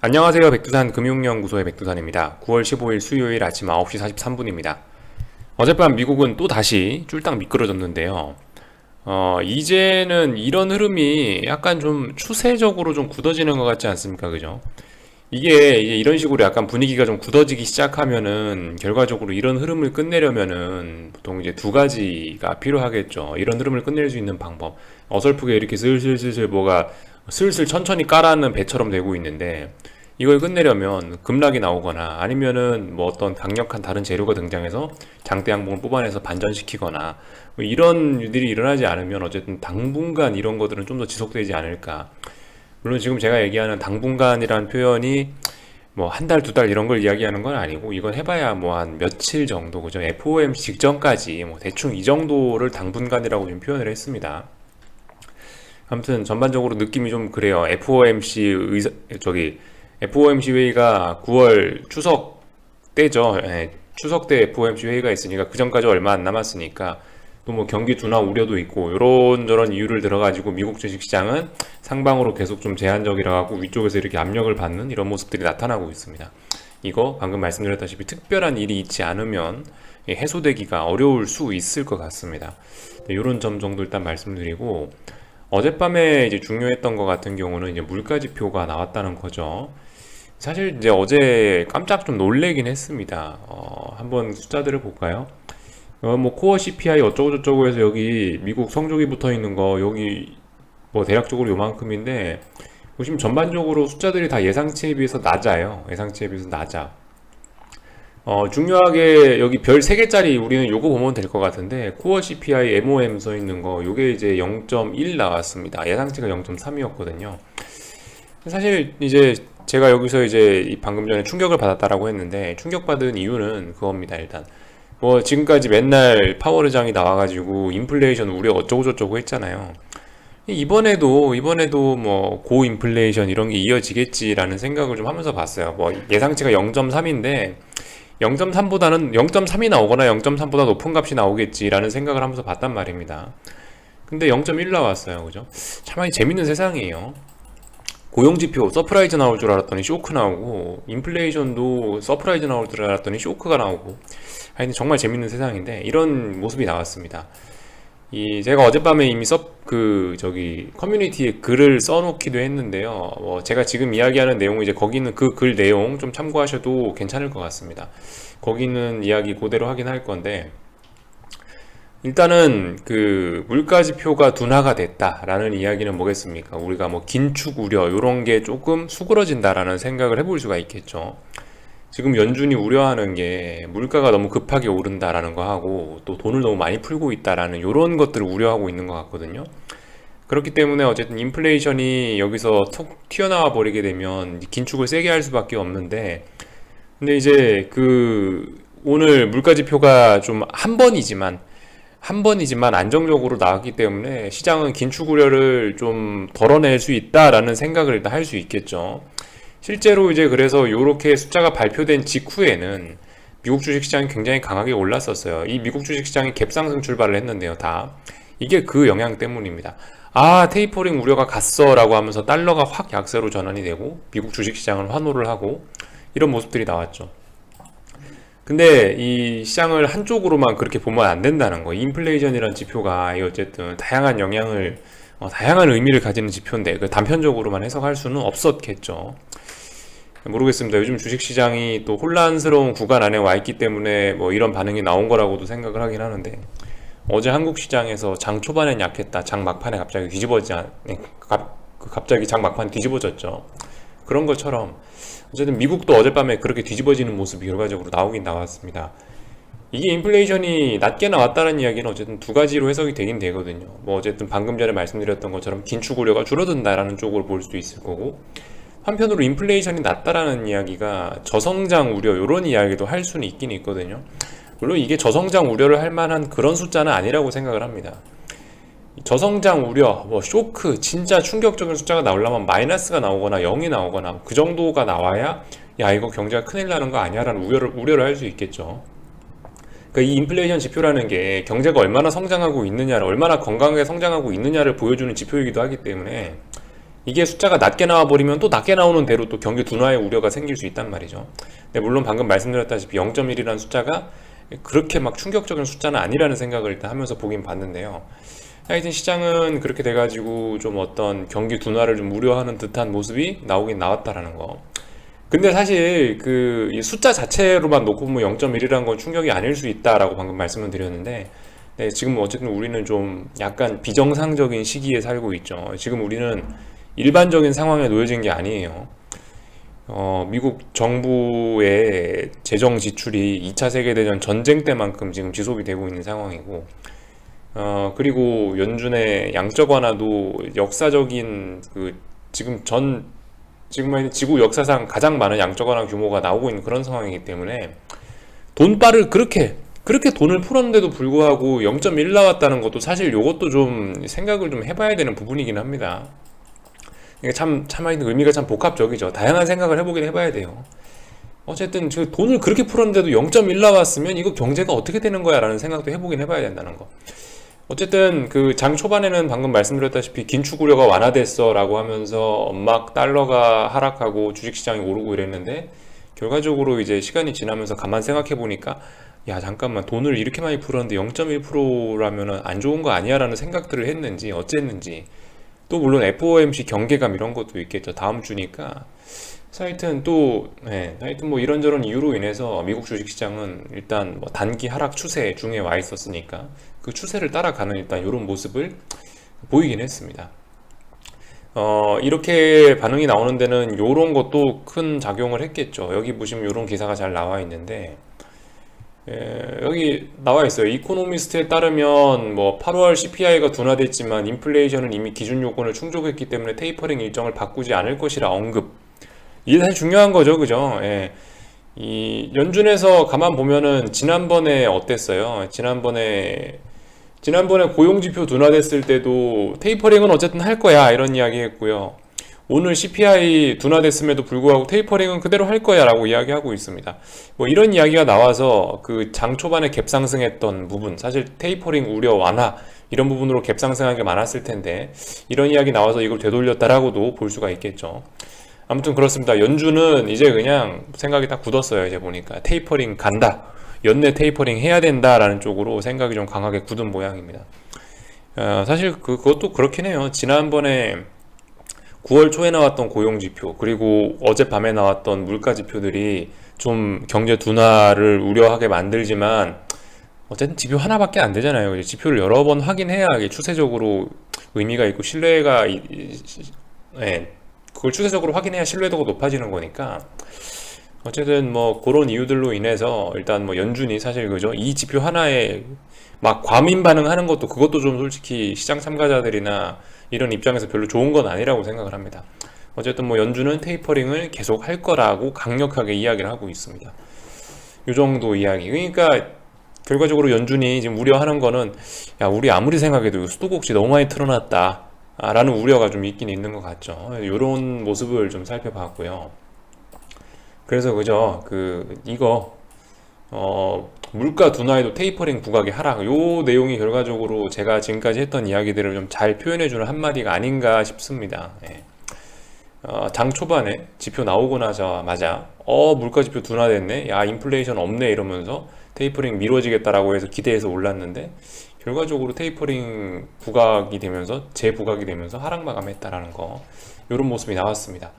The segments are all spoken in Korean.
안녕하세요. 백두산 금융연구소의 백두산입니다. 9월 15일 수요일 아침 9시 43분입니다. 어젯밤 미국은 또 다시 쫄딱 미끄러졌는데요. 이제는 이런 흐름이 약간 좀 추세적으로 좀 굳어지는 것 같지 않습니까? 그죠? 이게 이제 이런 식으로 약간 분위기가 좀 굳어지기 시작하면은 결과적으로 이런 흐름을 끝내려면은 보통 이제 두 가지가 필요하겠죠. 이런 흐름을 끝낼 수 있는 방법. 어설프게 이렇게 슬슬슬슬 뭐가 슬슬 천천히 깔아는 배처럼 되고 있는데 이걸 끝내려면 급락이 나오거나 아니면은 뭐 어떤 강력한 다른 재료가 등장해서 장대 양봉을 뽑아내서 반전시키거나 뭐 이런 일들이 일어나지 않으면 어쨌든 당분간 이런 것들은 좀 더 지속되지 않을까. 물론 지금 제가 얘기하는 당분간이라는 표현이 뭐 한 달, 두 달 이런 걸 이야기하는 건 아니고 이건 해봐야 뭐 한 며칠 정도, 그죠? FOMC 직전까지 뭐 대충 이 정도를 당분간이라고 좀 표현을 했습니다. 아무튼 전반적으로 느낌이 좀 그래요. FOMC 회의가 9월 추석 때죠. 예, 추석 때 FOMC 회의가 있으니까 그 전까지 얼마 안 남았으니까 또 뭐 경기 둔화 우려도 있고 이런저런 이유를 들어가지고 미국 주식시장은 상방으로 계속 좀 제한적이라 하고 위쪽에서 이렇게 압력을 받는 이런 모습들이 나타나고 있습니다. 이거 방금 말씀드렸다시피 특별한 일이 있지 않으면 해소되기가 어려울 수 있을 것 같습니다. 이런 점 정도 일단 말씀드리고 어젯밤에 이제 중요했던 것 같은 경우는 이제 물가 지표가 나왔다는 거죠. 사실 이제 어제 깜짝 좀 놀래긴 했습니다. 한번 숫자들을 볼까요? 뭐 코어 CPI 어쩌고저쩌고 해서 여기 미국 성적이 붙어 있는 거 여기 뭐 대략적으로 요만큼인데 보시면 전반적으로 숫자들이 다 예상치에 비해서 낮아요. 예상치에 비해서 낮아. 중요하게 여기 별 3개짜리 우리는 요거 보면 될 것 같은데 코어 CPI MOM 써 있는 거 요게 이제 0.1 나왔습니다. 예상치가 0.3이었거든요. 사실 이제 제가 여기서 이제 방금 전에 충격을 받았다라고 했는데 충격받은 이유는 그겁니다. 일단 뭐 지금까지 맨날 파월 의장이 나와가지고 인플레이션 우려 어쩌고저쩌고 했잖아요. 이번에도 뭐 고인플레이션 이런 게 이어지겠지라는 생각을 좀 하면서 봤어요. 뭐 예상치가 0.3인데 0.3보다는 0.3이 나오거나 0.3보다 높은 값이 나오겠지라는 생각을 하면서 봤단 말입니다. 근데 0.1 나왔어요. 그죠? 참 재밌는 세상이에요. 고용지표 서프라이즈 나올 줄 알았더니 쇼크 나오고 인플레이션도 서프라이즈 나올 줄 알았더니 쇼크가 나오고 하여튼 정말 재밌는 세상인데 이런 모습이 나왔습니다. 제가 어젯밤에 이미 커뮤니티에 글을 써놓기도 했는데요. 제가 지금 이야기하는 내용은 이제 거기 있는 그 글 내용 좀 참고하셔도 괜찮을 것 같습니다. 거기 있는 이야기 그대로 확인할 건데 일단은 그 물가 지표가 둔화가 됐다라는 이야기는 뭐겠습니까? 우리가 뭐 긴축 우려 이런 게 조금 수그러진다라는 생각을 해볼 수가 있겠죠. 지금 연준이 우려하는 게 물가가 너무 급하게 오른다라는 거 하고 또 돈을 너무 많이 풀고 있다라는 이런 것들을 우려하고 있는 것 같거든요. 그렇기 때문에 어쨌든 인플레이션이 여기서 툭 튀어나와 버리게 되면 긴축을 세게 할 수밖에 없는데 근데 이제 오늘 물가 지표가 좀 한 번이지만 안정적으로 나왔기 때문에 시장은 긴축 우려를 좀 덜어낼 수 있다라는 생각을 일단 할 수 있겠죠. 실제로 이제 그래서 이렇게 숫자가 발표된 직후에는 미국 주식시장이 굉장히 강하게 올랐었어요. 이 미국 주식시장이 갭상승 출발을 했는데요, 다. 이게 그 영향 때문입니다. 테이퍼링 우려가 갔어 라고 하면서 달러가 확 약세로 전환이 되고 미국 주식시장은 환호를 하고 이런 모습들이 나왔죠. 근데 이 시장을 한쪽으로만 그렇게 보면 안 된다는 거. 인플레이션이라는 지표가 어쨌든 다양한 의미를 가지는 지표인데 그 단편적으로만 해석할 수는 없었겠죠. 모르겠습니다. 요즘 주식시장이 또 혼란스러운 구간 안에 와 있기 때문에 뭐 이런 반응이 나온 거라고도 생각을 하긴 하는데 어제 한국 시장에서 장 초반엔 약했다. 장 막판에 갑자기 장 막판에 뒤집어졌죠. 그런 것처럼 어쨌든 미국도 어젯밤에 그렇게 뒤집어지는 모습이 결과적으로 나오긴 나왔습니다. 이게 인플레이션이 낮게 나왔다는 이야기는 어쨌든 두 가지로 해석이 되긴 되거든요. 뭐 어쨌든 방금 전에 말씀드렸던 것처럼 긴축 우려가 줄어든다라는 쪽으로 볼 수도 있을 거고 한편으로 인플레이션이 낮다라는 이야기가 저성장 우려 이런 이야기도 할 수는 있긴 있거든요. 물론 이게 저성장 우려를 할 만한 그런 숫자는 아니라고 생각을 합니다. 저성장 우려, 뭐 쇼크, 진짜 충격적인 숫자가 나오려면 마이너스가 나오거나 0이 나오거나 그 정도가 나와야 야 이거 경제가 큰일 나는 거 아니야 라는 우려를 할 수 있겠죠. 그러니까 이 인플레이션 지표라는 게 경제가 얼마나 성장하고 있느냐를 얼마나 건강하게 성장하고 있느냐를 보여주는 지표이기도 하기 때문에 이게 숫자가 낮게 나와버리면 또 낮게 나오는 대로 또 경기 둔화의 우려가 생길 수 있단 말이죠. 근데 물론 방금 말씀드렸다시피 0.1이라는 숫자가 그렇게 막 충격적인 숫자는 아니라는 생각을 일단 하면서 보긴 봤는데요. 하여튼 시장은 그렇게 돼가지고 좀 어떤 경기 둔화를 좀 우려하는 듯한 모습이 나오긴 나왔다라는 거. 근데 사실 이 숫자 자체로만 놓고 보면 0.1이라는 건 충격이 아닐 수 있다라고 방금 말씀을 드렸는데, 네, 지금 어쨌든 우리는 좀 약간 비정상적인 시기에 살고 있죠. 지금 우리는 일반적인 상황에 놓여진 게 아니에요. 미국 정부의 재정 지출이 2차 세계대전 전쟁 때만큼 지금 지속이 되고 있는 상황이고, 그리고 연준의 양적 완화도 역사적인 지금 지구 역사상 가장 많은 양적 완화 규모가 나오고 있는 그런 상황이기 때문에 돈바를 그렇게 돈을 풀었는데도 불구하고 0.1 나왔다는 것도 사실 이것도 좀 생각을 좀 해봐야 되는 부분이긴 합니다. 이게 참 의미가 참 복합적이죠. 다양한 생각을 해보긴 해봐야 돼요. 어쨌든 저 돈을 그렇게 풀었는데도 0.1 나왔으면 이거 경제가 어떻게 되는 거야 라는 생각도 해보긴 해봐야 된다는 거. 어쨌든 그 장 초반에는 방금 말씀드렸다시피 긴축 우려가 완화됐어 라고 하면서 막 달러가 하락하고 주식시장이 오르고 이랬는데, 결과적으로 이제 시간이 지나면서 가만 생각해 보니까 야 잠깐만, 돈을 이렇게 많이 풀었는데 0.1%라면은 안 좋은 거 아니야 라는 생각들을 했는지 어쨌는지, 또 물론 FOMC 경계감 이런 것도 있겠죠. 다음 주니까. 하여튼 뭐 이런저런 이유로 인해서 미국 주식시장은 일단 뭐 단기 하락 추세 중에 와 있었으니까 그 추세를 따라가는 일단 이런 모습을 보이긴 했습니다. 이렇게 반응이 나오는 데는 이런 것도 큰 작용을 했겠죠. 여기 보시면 이런 기사가 잘 나와 있는데, 여기 나와 있어요. 이코노미스트에 따르면 뭐 8월 CPI가 둔화됐지만 인플레이션은 이미 기준 요건을 충족했기 때문에 테이퍼링 일정을 바꾸지 않을 것이라 언급. 이게 사실 중요한 거죠, 그죠? 예. 이 연준에서 가만 보면은 지난번에 어땠어요? 지난번에 고용지표 둔화됐을 때도 테이퍼링은 어쨌든 할 거야 이런 이야기 했고요. 오늘 CPI 둔화됐음에도 불구하고 테이퍼링은 그대로 할 거야 라고 이야기하고 있습니다. 뭐 이런 이야기가 나와서 그 장 초반에 갭상승했던 부분, 사실 테이퍼링 우려 완화 이런 부분으로 갭상승한 게 많았을 텐데 이런 이야기 나와서 이걸 되돌렸다라고도 볼 수가 있겠죠. 아무튼 그렇습니다. 연준은 이제 그냥 생각이 딱 굳었어요. 이제 보니까 테이퍼링 간다, 연내 테이퍼링 해야 된다라는 쪽으로 생각이 좀 강하게 굳은 모양입니다. 사실 그것도 그렇긴 해요. 지난번에 9월 초에 나왔던 고용지표, 그리고 어젯밤에 나왔던 물가지표들이 좀 경제 둔화를 우려하게 만들지만 어쨌든 지표 하나밖에 안 되잖아요. 지표를 여러 번 확인해야 이게 추세적으로 의미가 있고 그걸 추세적으로 확인해야 신뢰도가 높아지는 거니까, 어쨌든 뭐 그런 이유들로 인해서 일단 뭐 연준이 사실 그죠, 이 지표 하나에 막 과민 반응하는 것도 그것도 좀 솔직히 시장 참가자들이나 이런 입장에서 별로 좋은 건 아니라고 생각을 합니다. 어쨌든 뭐 연준은 테이퍼링을 계속 할 거라고 강력하게 이야기를 하고 있습니다. 이 정도 이야기. 그러니까 결과적으로 연준이 지금 우려하는 거는, 야 우리 아무리 생각해도 수도꼭지 너무 많이 틀어놨다 라는 우려가 좀 있긴 있는 것 같죠. 이런 모습을 좀 살펴봤고요. 그래서 그죠, 물가 둔화에도 테이퍼링 부각의 하락, 요 내용이 결과적으로 제가 지금까지 했던 이야기들을 좀 잘 표현해주는 한마디가 아닌가 싶습니다. 예. 장 초반에 지표 나오고 나자마자 물가 지표 둔화됐네, 야 인플레이션 없네 이러면서 테이퍼링 미뤄지겠다라고 해서 기대해서 올랐는데, 결과적으로 테이퍼링 부각이 되면서 재부각이 되면서 하락 마감했다라는 거, 이런 모습이 나왔습니다.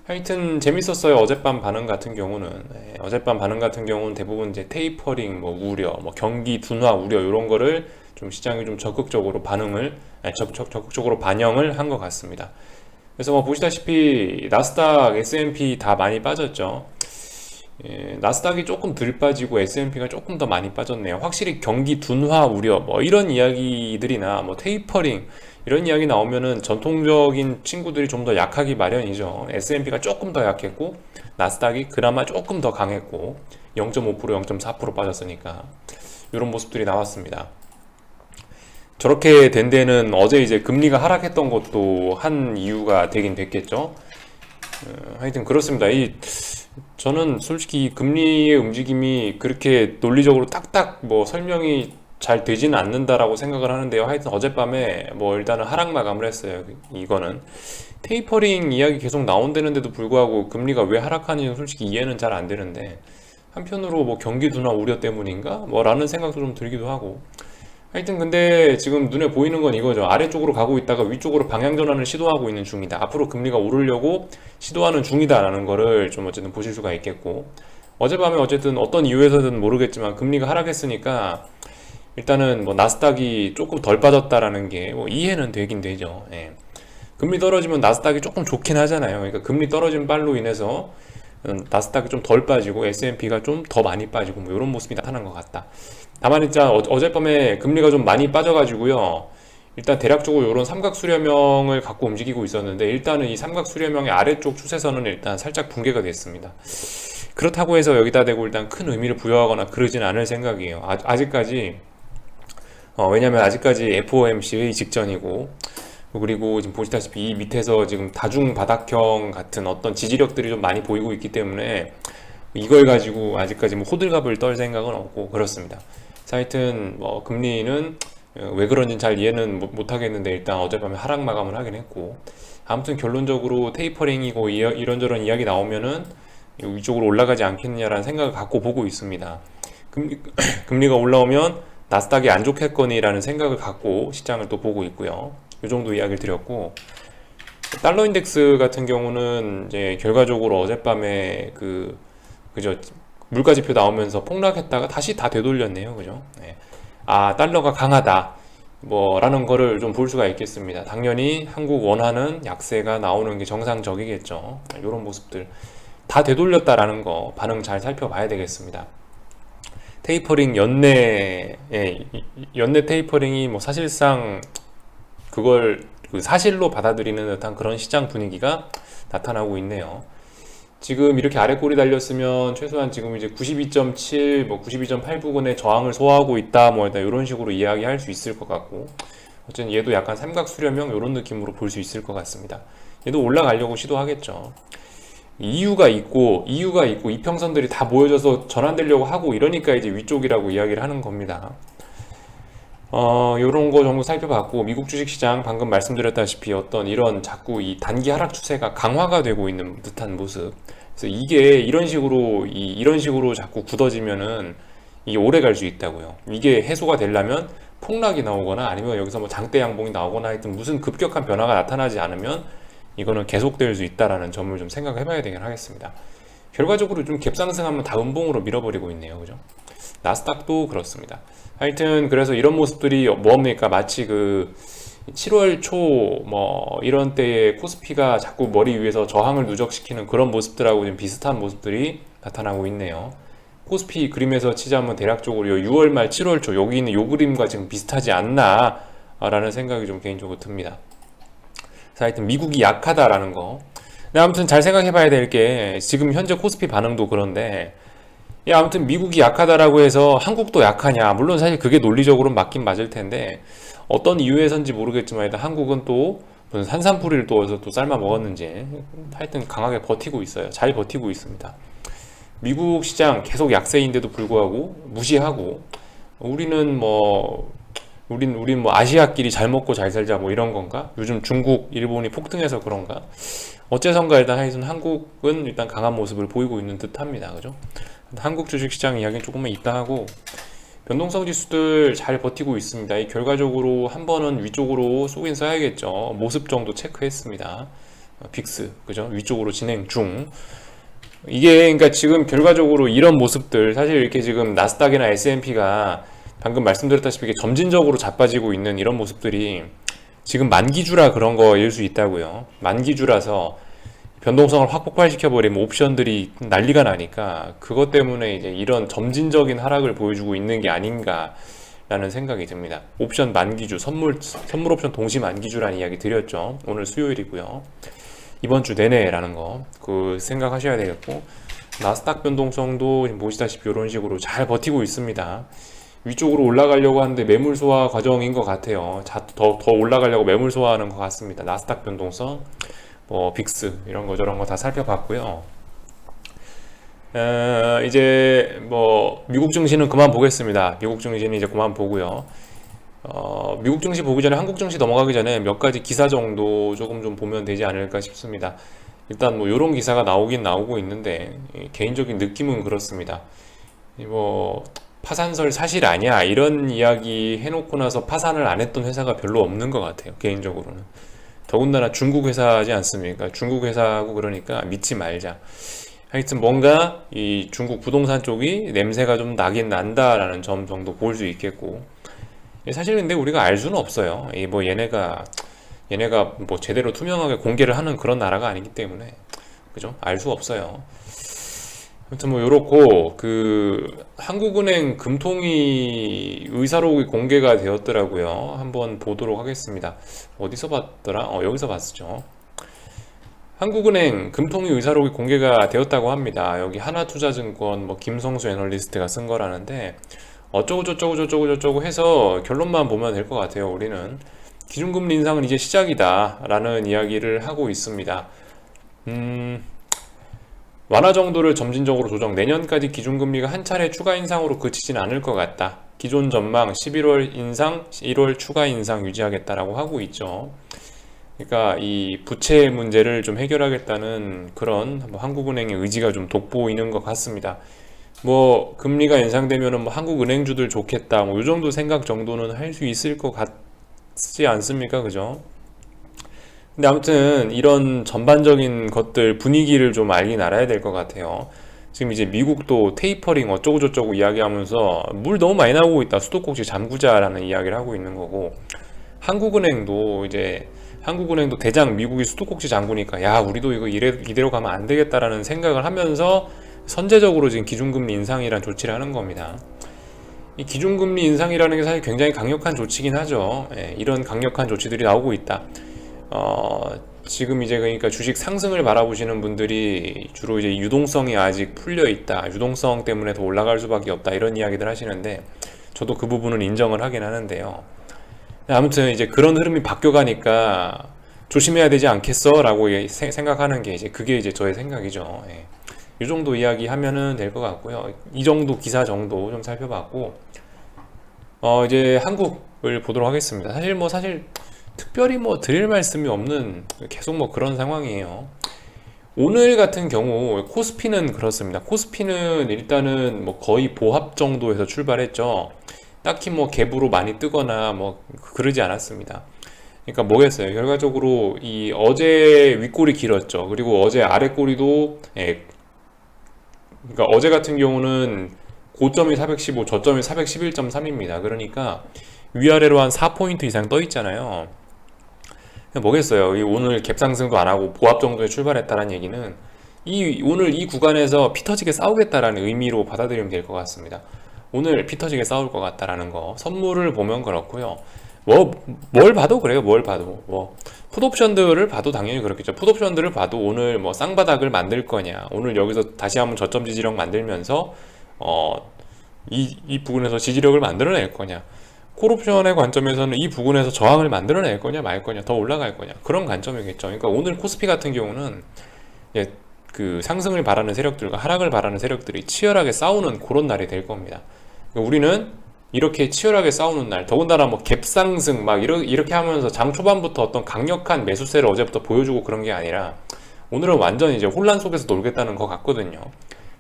하여튼 재밌었어요. 어젯밤 반응 같은 경우는 대부분 이제 테이퍼링 뭐 우려, 뭐 경기 둔화 우려 이런 거를 좀 시장이 좀 적극적으로 적극적으로 반영을 한 것 같습니다. 그래서 뭐 보시다시피 나스닥, S&P 다 많이 빠졌죠. 나스닥이 조금 덜 빠지고 S&P가 조금 더 많이 빠졌네요. 확실히 경기 둔화 우려 뭐 이런 이야기들이나 뭐 테이퍼링 이런 이야기 나오면은 전통적인 친구들이 좀 더 약하기 마련이죠. S&P가 조금 더 약했고 나스닥이 그나마 조금 더 강했고 0.5%, 0.4% 빠졌으니까 이런 모습들이 나왔습니다. 저렇게 된 데는 어제 이제 금리가 하락했던 것도 한 이유가 되긴 됐겠죠. 하여튼 그렇습니다. 저는 솔직히 금리의 움직임이 그렇게 논리적으로 딱딱 뭐 설명이 잘 되지는 않는다라고 생각을 하는데요. 하여튼 어젯밤에 뭐 일단은 하락 마감을 했어요. 이거는 테이퍼링 이야기 계속 나온다는데도 불구하고 금리가 왜 하락하는지 솔직히 이해는 잘 안 되는데, 한편으로 뭐 경기 둔화 우려 때문인가? 뭐 라는 생각도 좀 들기도 하고. 하여튼 근데 지금 눈에 보이는 건 이거죠. 아래쪽으로 가고 있다가 위쪽으로 방향 전환을 시도하고 있는 중이다. 앞으로 금리가 오르려고 시도하는 중이다라는 거를 좀 어쨌든 보실 수가 있겠고, 어젯밤에 어쨌든 어떤 이유에서든 모르겠지만 금리가 하락했으니까 일단은 뭐 나스닥이 조금 덜 빠졌다라는 게 뭐 이해는 되긴 되죠. 예. 금리 떨어지면 나스닥이 조금 좋긴 하잖아요. 그러니까 금리 떨어진 발로 인해서 나스닥이 좀 덜 빠지고 S&P가 좀 더 많이 빠지고 뭐 이런 모습이 나타난 것 같다. 다만 진짜 어젯밤에 금리가 좀 많이 빠져가지고요. 일단 대략적으로 이런 삼각 수렴형을 갖고 움직이고 있었는데, 일단은 이 삼각 수렴형의 아래쪽 추세선은 일단 살짝 붕괴가 됐습니다. 그렇다고 해서 여기다 대고 일단 큰 의미를 부여하거나 그러진 않을 생각이에요. 아직까지 왜냐면 아직까지 FOMC 회의 직전이고, 그리고 지금 보시다시피 이 밑에서 지금 다중 바닥형 같은 어떤 지지력들이 좀 많이 보이고 있기 때문에 이걸 가지고 아직까지 뭐 호들갑을 떨 생각은 없고 그렇습니다. 하여튼 뭐 금리는 왜 그런지는 잘 이해는 못 하겠는데, 일단 어젯밤에 하락 마감을 하긴 했고, 아무튼 결론적으로 테이퍼링이고 이런저런 이야기 나오면은 위쪽으로 올라가지 않겠느냐라는 생각을 갖고 보고 있습니다. 금리가 올라오면 나스닥이 안 좋겠거니라는 생각을 갖고 시장을 또 보고 있고요. 이 정도 이야기를 드렸고, 달러 인덱스 같은 경우는 이제 결과적으로 어젯밤에 그죠, 물가지표 나오면서 폭락했다가 다시 다 되돌렸네요. 그죠? 네. 아, 달러가 강하다 뭐 라는 거를 좀 볼 수가 있겠습니다. 당연히 한국 원화는 약세가 나오는 게 정상적이겠죠. 이런 모습들 다 되돌렸다라는 거 반응 잘 살펴봐야 되겠습니다. 테이퍼링 연내 테이퍼링이 뭐 사실상 그걸 그 사실로 받아들이는 듯한 그런 시장 분위기가 나타나고 있네요. 지금 이렇게 아래 꼬리 달렸으면 최소한 지금 이제 92.7, 뭐 92.8 부근에 저항을 소화하고 있다, 뭐 일단 이런 식으로 이야기할 수 있을 것 같고, 어쨌든 얘도 약간 삼각 수렴형 이런 느낌으로 볼 수 있을 것 같습니다. 얘도 올라가려고 시도하겠죠. 이유가 있고 이평선들이 다 모여져서 전환되려고 하고 이러니까 이제 위쪽이라고 이야기를 하는 겁니다. 요런 거 정도 살펴봤고, 미국 주식시장 방금 말씀드렸다시피 어떤 이런 자꾸 이 단기 하락 추세가 강화가 되고 있는 듯한 모습. 그래서 이게 이런 식으로 자꾸 굳어지면은 이게 오래 갈 수 있다고요. 이게 해소가 되려면 폭락이 나오거나 아니면 여기서 뭐 장대 양봉이 나오거나 하여튼 무슨 급격한 변화가 나타나지 않으면 이거는 계속될 수 있다라는 점을 좀 생각해 봐야 되긴 하겠습니다. 결과적으로 좀 갭상승하면 다 음봉으로 밀어버리고 있네요. 그죠? 나스닥도 그렇습니다. 하여튼 그래서 이런 모습들이 뭡니까? 마치 그 7월 초 뭐 이런 때에 코스피가 자꾸 머리 위에서 저항을 누적시키는 그런 모습들하고 좀 비슷한 모습들이 나타나고 있네요. 코스피 그림에서 치자면 대략적으로 6월 말 7월 초 여기 있는 요 그림과 지금 비슷하지 않나 라는 생각이 좀 개인적으로 듭니다. 하여튼 미국이 약하다라는 거. 근데 아무튼 잘 생각해 봐야 될 게, 지금 현재 코스피 반응도 그런데, 아무튼 미국이 약하다라고 해서 한국도 약하냐? 물론 사실 그게 논리적으로는 맞긴 맞을 텐데, 어떤 이유에선지 모르겠지만 일단 한국은 또 무슨 산삼뿌리를 또 삶아 먹었는지 하여튼 강하게 버티고 있어요. 잘 버티고 있습니다. 미국 시장 계속 약세인데도 불구하고 무시하고, 우리는 뭐 우린 뭐 아시아끼리 잘 먹고 잘 살자 뭐 이런 건가? 요즘 중국, 일본이 폭등해서 그런가? 어째선가 일단 하여튼 한국은 일단 강한 모습을 보이고 있는 듯합니다. 그죠? 한국 주식시장 이야기는 조금만 이따 하고, 변동성 지수들 잘 버티고 있습니다. 이 결과적으로 한 번은 위쪽으로 쏘긴 써야겠죠. 모습 정도 체크했습니다. 빅스, 그죠? 위쪽으로 진행 중. 이게 그러니까 지금 결과적으로 이런 모습들, 사실 이렇게 지금 나스닥이나 S&P가 방금 말씀드렸다시피 점진적으로 자빠지고 있는 이런 모습들이 지금 만기주라 그런 거일 수 있다고요. 만기주라서 변동성을 확 폭발시켜버리면 옵션들이 난리가 나니까 그것 때문에 이제 이런 점진적인 하락을 보여주고 있는 게 아닌가라는 생각이 듭니다. 옵션 만기주, 선물 옵션 동시 만기주라는 이야기 드렸죠. 오늘 수요일이고요. 이번 주 내내라는 거 생각하셔야 되겠고, 나스닥 변동성도 보시다시피 이런 식으로 잘 버티고 있습니다. 위쪽으로 올라가려고 하는데 매물 소화 과정인 것 같아요. 더 올라가려고 매물 소화하는 것 같습니다. 나스닥 변동성, 뭐 빅스 이런 거 저런 거 다 살펴봤고요. 이제 뭐 미국 증시는 그만 보겠습니다. 미국 증시는 이제 그만 보고요. 미국 증시 보기 전에 한국 증시 넘어가기 전에 몇 가지 기사 정도 조금 좀 보면 되지 않을까 싶습니다. 일단 뭐 이런 기사가 나오긴 나오고 있는데 개인적인 느낌은 그렇습니다. 뭐 파산설 사실 아니야 이런 이야기 해놓고 나서 파산을 안 했던 회사가 별로 없는 것 같아요. 개인적으로는. 더군다나 중국 회사지 않습니까? 중국 회사고 그러니까 믿지 말자. 하여튼 뭔가 이 중국 부동산 쪽이 냄새가 좀 나긴 난다라는 점 정도 볼 수 있겠고, 사실 근데 우리가 알 수는 없어요. 이 뭐 얘네가 뭐 제대로 투명하게 공개를 하는 그런 나라가 아니기 때문에 그죠? 알 수 없어요. 아무튼 뭐 요렇고, 그 한국은행 금통위 의사록이 공개가 되었더라고요. 한번 보도록 하겠습니다. 어디서 봤더라? 여기서 봤었죠. 한국은행 금통위 의사록이 공개가 되었다고 합니다. 여기 하나투자증권 뭐 김성수 애널리스트가 쓴 거라는데, 어쩌고 저쩌고 저쩌고 저쩌고 해서 결론만 보면 될 것 같아요. 우리는 기준금리 인상은 이제 시작이다 라는 이야기를 하고 있습니다. 완화 정도를 점진적으로 조정, 내년까지 기준금리가 한 차례 추가 인상으로 그치진 않을 것 같다. 기존 전망 11월 인상, 1월 추가 인상 유지하겠다라고 하고 있죠. 그러니까 이 부채 문제를 좀 해결하겠다는 그런 뭐 한국은행의 의지가 좀 돋보이는 것 같습니다. 뭐 금리가 인상되면은 뭐 한국은행주들 좋겠다, 뭐 이 정도 생각 정도는 할 수 있을 것 같지 않습니까? 그죠? 근데 아무튼 이런 전반적인 것들 분위기를 좀 알긴 알아야 될 것 같아요. 지금 이제 미국도 테이퍼링 어쩌고 저쩌고 이야기하면서 물 너무 많이 나오고 있다, 수도꼭지 잠그자라는 이야기를 하고 있는 거고, 한국은행도 이제 한국은행도 대장 미국이 수도꼭지 잠그니까 야 우리도 이거 이대로 가면 안 되겠다라는 생각을 하면서 선제적으로 지금 기준금리 인상이란 조치를 하는 겁니다. 이 기준금리 인상이라는 게 사실 굉장히 강력한 조치긴 하죠. 이런 강력한 조치들이 나오고 있다. 지금 이제 그러니까 주식 상승을 바라보시는 분들이 주로 이제 유동성이 아직 풀려 있다, 유동성 때문에 더 올라갈 수밖에 없다, 이런 이야기들 하시는데, 저도 그 부분은 인정을 하긴 하는데요. 아무튼 이제 그런 흐름이 바뀌어가니까 조심해야 되지 않겠어? 라고 생각하는 게 이제 그게 이제 저의 생각이죠. 이 정도 이야기 하면은 될 것 같고요. 이 정도 기사 정도 좀 살펴봤고, 이제 한국을 보도록 하겠습니다. 사실 특별히 뭐 드릴 말씀이 없는 계속 뭐 그런 상황이에요. 오늘 같은 경우 코스피는 그렇습니다. 코스피는 일단은 뭐 거의 보합 정도에서 출발했죠. 딱히 뭐 갭으로 많이 뜨거나 뭐 그러지 않았습니다. 그러니까 뭐겠어요? 결과적으로 이 어제 윗골이 길었죠. 그리고 어제 아랫골이도, 그러니까 어제 같은 경우는 고점이 415, 저점이 411.3입니다. 그러니까 위아래로 한 4포인트 이상 떠 있잖아요. 뭐겠어요? 이 오늘 갭 상승도 안 하고 보합 정도에 출발했다는 얘기는 오늘 이 구간에서 피 터지게 싸우겠다라는 의미로 받아들이면 될 것 같습니다. 오늘 피 터지게 싸울 것 같다라는 거. 선물을 보면 그렇고요. 뭘 봐도 그래요. 뭘 봐도 뭐 풋옵션들을 봐도 당연히 그렇겠죠. 풋옵션들을 봐도 오늘 뭐 쌍바닥을 만들 거냐, 오늘 여기서 다시 한번 저점 지지력 만들면서 이 부분에서 지지력을 만들어낼 거냐, 콜옵션의 관점에서는 이 부분에서 저항을 만들어낼 거냐 말 거냐, 더 올라갈 거냐, 그런 관점이겠죠. 그러니까 오늘 코스피 같은 경우는 그 상승을 바라는 세력들과 하락을 바라는 세력들이 치열하게 싸우는 그런 날이 될 겁니다. 그러니까 우리는 이렇게 치열하게 싸우는 날, 더군다나 뭐 갭상승 막 이렇게 하면서 장 초반부터 어떤 강력한 매수세를 어제부터 보여주고 그런 게 아니라 오늘은 완전 이제 혼란 속에서 놀겠다는 것 같거든요.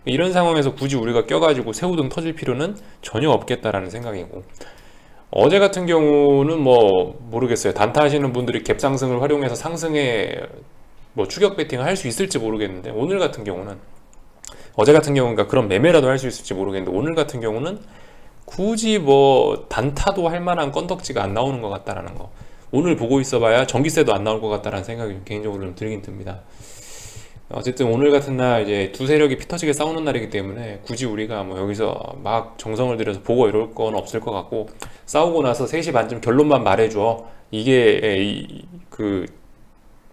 이런 상황에서 굳이 우리가 껴가지고 새우등 터질 필요는 전혀 없겠다라는 생각이고, 어제 같은 경우는 뭐 모르겠어요. 단타 하시는 분들이 갭 상승을 활용해서 상승에 뭐 추격 베팅을 할 수 있을지 모르겠는데, 오늘 같은 경우는, 어제 같은 경우가 그런 매매라도 할 수 있을지 모르겠는데, 오늘 같은 경우는 굳이 뭐 단타도 할 만한 건덕지가 안 나오는 것 같다라는 거. 오늘 보고 있어봐야 전기세도 안 나올 것 같다라는 생각이 개인적으로 좀 들긴 듭니다. 어쨌든 오늘 같은 날 이제 두 세력이 피 터지게 싸우는 날이기 때문에 굳이 우리가 뭐 여기서 막 정성을 들여서 보고 이럴 건 없을 것 같고, 싸우고 나서 3시 반쯤 결론만 말해줘, 이게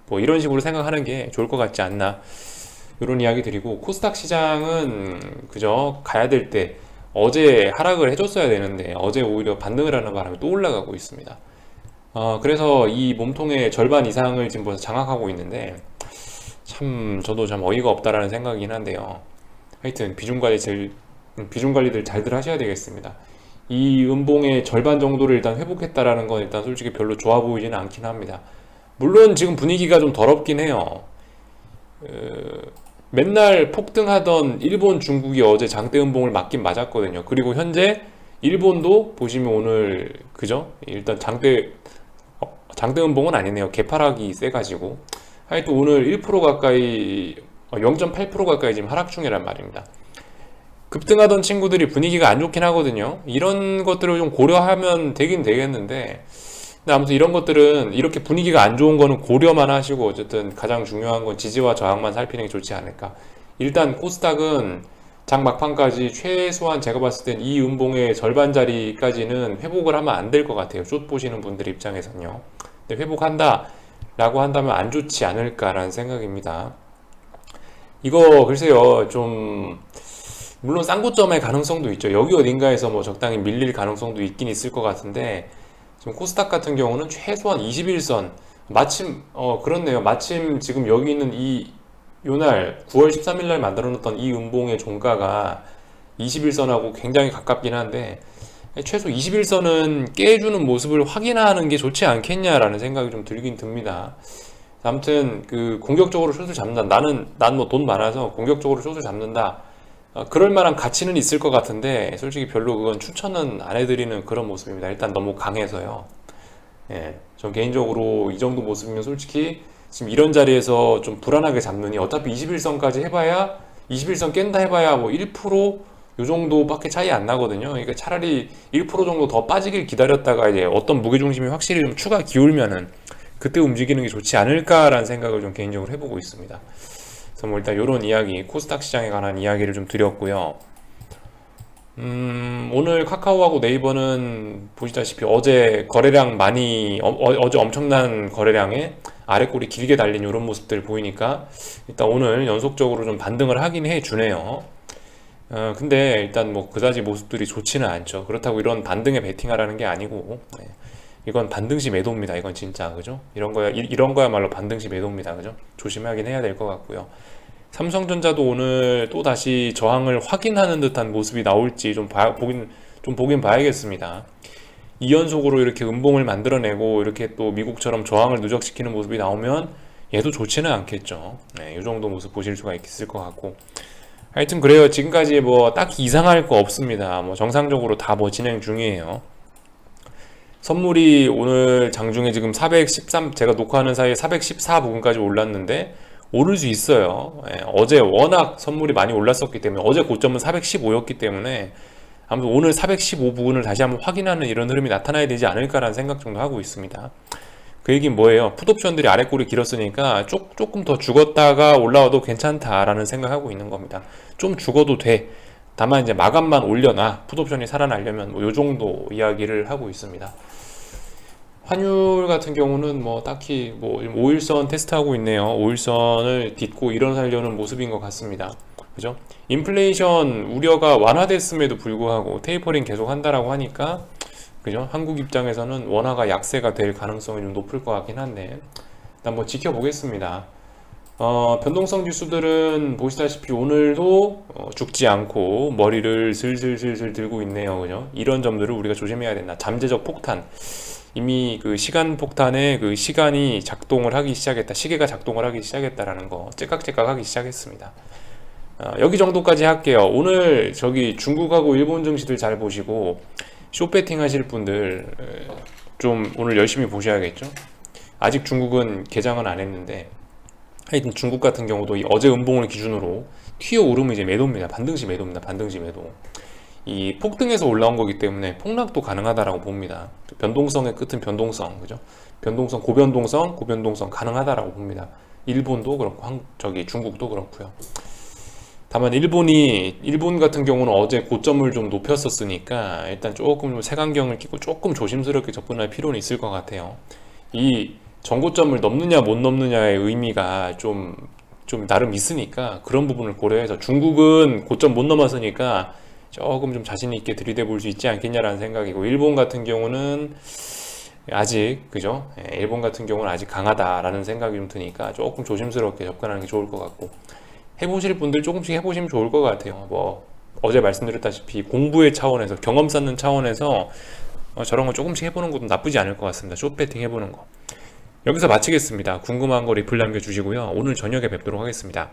뭐 이런 식으로 생각하는 게 좋을 것 같지 않나, 이런 이야기 드리고, 코스닥 시장은 그저 가야 될 때 어제 하락을 해줬어야 되는데 어제 오히려 반등을 하는 바람에 또 올라가고 있습니다. 그래서 이 몸통의 절반 이상을 지금 벌써 장악하고 있는데, 참 저도 참 어이가 없다라는 생각이긴 한데요. 하여튼 비중 관리들 잘들 하셔야 되겠습니다. 이 음봉의 절반 정도를 일단 회복했다라는 건 일단 솔직히 별로 좋아 보이지는 않긴 합니다. 물론 지금 분위기가 좀 더럽긴 해요. 맨날 폭등하던 일본, 중국이 어제 장대 음봉을 맞긴 맞았거든요. 그리고 현재 일본도 보시면 오늘 그죠? 일단 장대 음봉은 아니네요. 개파락이 세가지고 하여튼 오늘 1% 가까이 0.8% 가까이 지금 하락 중이란 말입니다. 급등하던 친구들이 분위기가 안 좋긴 하거든요. 이런 것들을 좀 고려하면 되긴 되겠는데, 근데 아무튼 이런 것들은 이렇게 분위기가 안 좋은 거는 고려만 하시고 어쨌든 가장 중요한 건 지지와 저항만 살피는 게 좋지 않을까. 일단 코스닥은 장 막판까지 최소한 제가 봤을 땐 이 음봉의 절반 자리까지는 회복을 하면 안 될 것 같아요. 숏 보시는 분들 입장에서는요. 근데 회복한다 라고 한다면 안 좋지 않을까라는 생각입니다. 이거 글쎄요, 좀 물론 쌍고점의 가능성도 있죠. 여기 어딘가에서 뭐 적당히 밀릴 가능성도 있긴 있을 것 같은데, 지금 코스닥 같은 경우는 최소한 21선, 마침 그렇네요. 마침 지금 여기 있는 이 요날 9월 13일 날 만들어 놓던 이 음봉의 종가가 21선하고 굉장히 가깝긴 한데, 최소 21선은 깨주는 모습을 확인하는 게 좋지 않겠냐라는 생각이 좀 들긴 듭니다. 아무튼 그 공격적으로 숏을 잡는다. 난 뭐 돈 많아서 공격적으로 숏을 잡는다. 그럴 만한 가치는 있을 것 같은데 솔직히 별로 그건 추천은 안 해드리는 그런 모습입니다. 일단 너무 강해서요. 예, 전 개인적으로 이 정도 모습이면 솔직히 지금 이런 자리에서 좀 불안하게 잡느니 어차피 21선까지 해봐야 21선 깬다 해봐야 뭐 1%요 정도밖에 차이 안 나거든요. 그러니까 차라리 1% 정도 더 빠지길 기다렸다가 이제 어떤 무게중심이 확실히 좀 추가 기울면은 그때 움직이는 게 좋지 않을까라는 생각을 좀 개인적으로 해보고 있습니다. 그래서 뭐 일단 이런 이야기, 코스닥 시장에 관한 이야기를 좀 드렸고요. 오늘 카카오하고 네이버는 보시다시피 어제 거래량 많이 어제 엄청난 거래량에 아래 꼬리 길게 달린 이런 모습들 보이니까 일단 오늘 연속적으로 좀 반등을 하긴 해 주네요. 근데 일단 뭐 그다지 모습들이 좋지는 않죠. 그렇다고 이런 반등에 베팅하라는 게 아니고, 네. 이건 반등시 매도입니다. 이건 진짜 그죠? 이런 거야말로 반등시 매도입니다. 그죠? 조심하긴 해야 될 것 같고요. 삼성전자도 오늘 또 다시 저항을 확인하는 듯한 모습이 나올지 보긴 봐야겠습니다. 2연속으로 이렇게 음봉을 만들어내고 이렇게 또 미국처럼 저항을 누적시키는 모습이 나오면 얘도 좋지는 않겠죠. 네, 이 정도 모습 보실 수가 있을 것 같고. 하여튼 그래요. 지금까지 뭐 딱히 이상할 거 없습니다. 뭐 정상적으로 다 뭐 진행 중이에요. 선물이 오늘 장중에 지금 413, 제가 녹화하는 사이에 414 부근까지 올랐는데 오를 수 있어요. 예, 어제 워낙 선물이 많이 올랐었기 때문에 어제 고점은 415였기 때문에 아무튼 오늘 415 부근을 다시 한번 확인하는 이런 흐름이 나타나야 되지 않을까라는 생각 정도 하고 있습니다. 그 얘기는 뭐예요? 풋옵션들이 아래 꼬리 길었으니까 조금 더 죽었다가 올라와도 괜찮다라는 생각하고 있는 겁니다. 좀 죽어도 돼. 다만 이제 마감만 올려놔. 풋옵션이 살아나려면 뭐 요 정도 이야기를 하고 있습니다. 환율 같은 경우는 뭐 딱히 뭐 5일선 테스트하고 있네요. 5일선을 딛고 일어나려는 모습인 것 같습니다. 그죠? 인플레이션 우려가 완화됐음에도 불구하고 테이퍼링 계속 한다라고 하니까 그죠? 한국 입장에서는 원화가 약세가 될 가능성이 좀 높을 것 같긴 한데 일단 뭐 지켜보겠습니다. 변동성 지수들은 보시다시피 오늘도 죽지 않고 머리를 슬슬슬슬 들고 있네요. 그죠? 이런 점들을 우리가 조심해야 된다. 잠재적 폭탄. 이미 그 시간 폭탄에 그 시간이 작동을 하기 시작했다. 시계가 작동을 하기 시작했다라는 거 째깍째깍 하기 시작했습니다. 여기 정도까지 할게요. 오늘 저기 중국하고 일본 증시들 잘 보시고 숏배팅 하실 분들 좀 오늘 열심히 보셔야겠죠. 아직 중국은 개장은 안 했는데 하여튼 중국 같은 경우도 이 어제 음봉을 기준으로 튀어 오르면 이제 매도입니다. 반등시 매도입니다. 반등시 매도. 이 폭등에서 올라온 거기 때문에 폭락도 가능하다라고 봅니다. 변동성의 끝은 변동성, 그죠? 변동성, 고변동성 가능하다라고 봅니다. 일본도 그렇고, 중국도 그렇고요. 다만 일본 같은 경우는 어제 고점을 좀 높였었으니까 일단 조금 좀 색안경을 끼고 조금 조심스럽게 접근할 필요는 있을 것 같아요. 이 전고점을 넘느냐 못 넘느냐의 의미가 좀 나름 있으니까 그런 부분을 고려해서 중국은 고점 못 넘었으니까 조금 좀 자신 있게 들이대 볼 수 있지 않겠냐라는 생각이고 일본 같은 경우는 아직 그죠? 일본 같은 경우는 아직 강하다라는 생각이 좀 드니까 조금 조심스럽게 접근하는 게 좋을 것 같고 해보실 분들 조금씩 해보시면 좋을 것 같아요. 뭐 어제 말씀드렸다시피 공부의 차원에서 경험 쌓는 차원에서 저런 거 조금씩 해보는 것도 나쁘지 않을 것 같습니다. 숏배팅 해보는 거. 여기서 마치겠습니다. 궁금한 거 리플 남겨주시고요. 오늘 저녁에 뵙도록 하겠습니다.